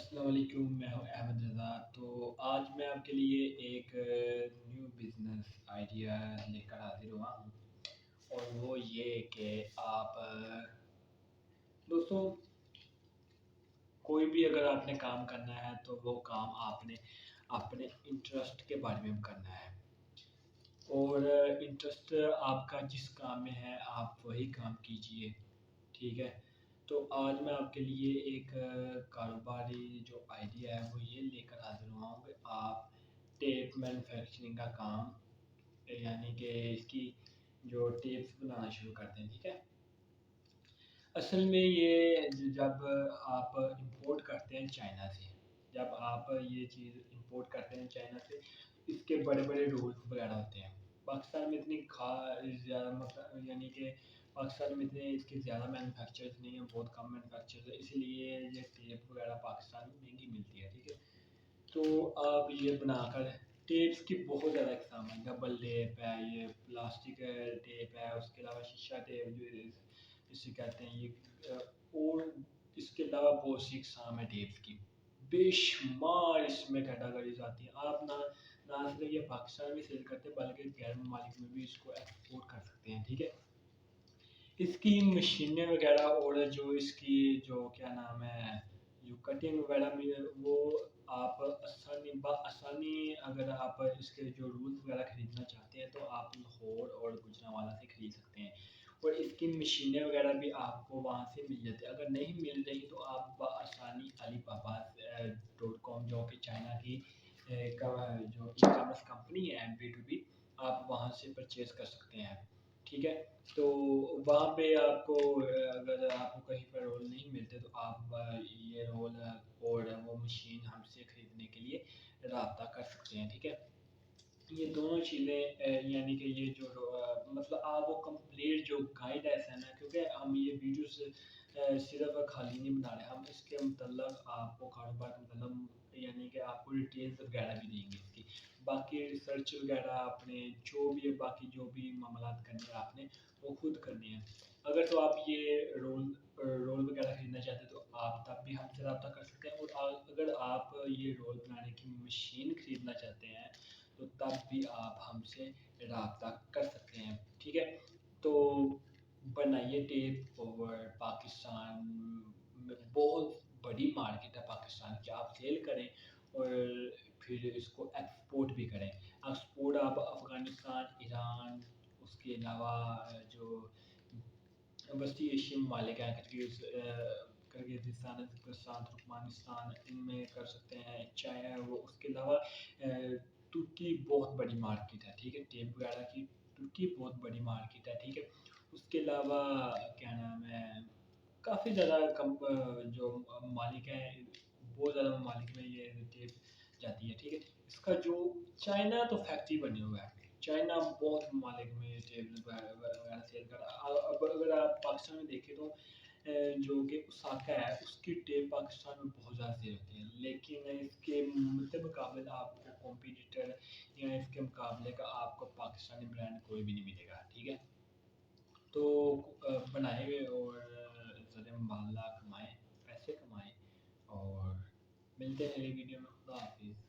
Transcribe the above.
السلام علیکم، میں ہوں احمد رضا۔ تو آج میں آپ کے لیے ایک نیو بزنس آئیڈیا لے کر حاضر ہوا ہوں، اور وہ یہ کہ آپ دوستوں کوئی بھی اگر آپ نے کام کرنا ہے تو وہ کام آپ نے اپنے انٹرسٹ کے بارے میں کرنا ہے، اور انٹرسٹ آپ کا جس کام میں ہے آپ وہی کام کیجئے، ٹھیک ہے۔ تو آج میں آپ کے لیے ایک کاروباری جو آئیڈیا ہے وہ یہ لے کر حاضر ہوا ہوں کہ آپ ٹیپ مینوفیکچرنگ کا کام، یعنی کہ اس کی جو ٹیپس بنانا شروع کرتے ہیں، ٹھیک ہے۔ اصل میں یہ جب آپ امپورٹ کرتے ہیں چائنا سے، جب آپ یہ چیز امپورٹ کرتے ہیں چائنا سے، اس کے بڑے بڑے رولز وغیرہ ہوتے ہیں۔ پاکستان میں اتنی زیادہ یعنی کہ پاکستان میں اتنے اس کے زیادہ مینوفیکچرز نہیں ہیں، بہت کم مینوفیکچرز ہیں، اسی لیے یہ ٹیپ وغیرہ پاکستان میں مہنگی ملتی ہے، ٹھیک ہے۔ تو آپ یہ بنا کر ٹیپس کی بہت زیادہ اقسام ہیں، ڈبل ٹیپ ہے، یہ پلاسٹک ٹیپ ہے، اس کے علاوہ شیشہ ٹیپ جو اسے کہتے ہیں یہ، اور اس کے علاوہ بہت سی اقسام ہے ٹیپس کی، بے شمار اس میں کیٹاگریز آتی ہیں۔ آپ نہ صرف یہ پاکستان میں سیل کرتے بلکہ غیر ممالک میں بھی اس کو ایکسپورٹ کر سکتے ہیں، ٹھیک ہے۔ اس کی مشینیں وغیرہ اور جو اس کی جو کیا نام ہے جو کٹنگ وغیرہ میں وہ آپ آسانی اگر آپ اس کے جو رولز وغیرہ خریدنا چاہتے ہیں تو آپ لاہور اور گوجرانوالہ سے خرید سکتے ہیں، اور اس کی مشینیں وغیرہ بھی آپ کو وہاں سے مل جاتی ہیں۔ اگر نہیں مل رہی تو آپ بآسانی علی بابا .com جو کہ چائنا کی جو ای کامرس کمپنی ہے B2B، آپ وہاں سے پرچیز کر سکتے ہیں، ٹھیک ہے۔ تو وہاں پہ آپ کو اگر آپ کو کہیں پر رول نہیں ملتے تو آپ یہ رول اور وہ مشین ہم سے خریدنے کے لیے رابطہ کر سکتے ہیں، ٹھیک ہے۔ یہ دونوں چیزیں یعنی کہ یہ جو مطلب آپ وہ کمپلیٹ جو گائیڈ ایسا ہے نا، کیونکہ ہم یہ ویڈیوز صرف خالی نہیں بنا رہے، ہم اس کے متعلق آپ کو کاروبار کے متعلق یعنی کہ آپ کو ڈیٹیلز وغیرہ بھی دیں گے اس کی، باقی ریسرچ وغیرہ آپ نے جو بھی باقی جو بھی معاملات کرنے ہیں آپ نے وہ خود کرنے ہیں۔ اگر تو آپ یہ رول وغیرہ خریدنا چاہتے ہیں تو آپ تب بھی ہم سے رابطہ کر سکتے ہیں، اور اگر آپ یہ رول بنانے کی مشین خریدنا چاہتے ہیں تو تب بھی آپ ہم سے رابطہ کر سکتے ہیں، ٹھیک ہے۔ تو بنائیے ٹیپ، اور پاکستان میں بہت بڑی مارکیٹ ہے پاکستان کی، آپ سیل کریں اور پھر اس کو ایکسپورٹ بھی کریں۔ ایکسپورٹ آپ افغانستان، ایران، اس کے علاوہ جو وسطی ایشین ممالک ہیں، کرگزستان، ازبکستان، ترکمانستان، ان میں کر سکتے ہیں، چائنا وہ، اس کے علاوہ ترکی بہت بڑی مارکیٹ ہے، ٹھیک ہے، ٹیپ وغیرہ کی ترکی بہت بڑی مارکیٹ ہے، ٹھیک ہے۔ اس کے علاوہ کیا نام ہے کافی زیادہ جو ممالک ہیں، بہت زیادہ ممالک میں یہ ٹیپ جاتی ہے، ٹھیک ہے۔ اس کا جو چائنا تو فیکٹری بنے ہوا ہے، چائنا بہت ممالک میں ٹیپ وغیرہ سیل کر رہا ہے۔ اب اگر آپ پاکستان میں دیکھیں تو جو کہ اوساکا ہے اس کی ٹیپ پاکستان میں بہت زیادہ سیل ہوتی ہے، لیکن اس کے مقابل آپ کو کمپیٹیٹر یا اس کے مقابلے کا آپ کو پاکستانی برانڈ کوئی بھی نہیں ملے گا، ٹھیک ہے۔ تو بنائے ہوئے اور ظلم باللہ کمائیں، پیسے کمائیں، اور ملتے ہیں اگلی ویڈیو میں۔ خدا حافظ۔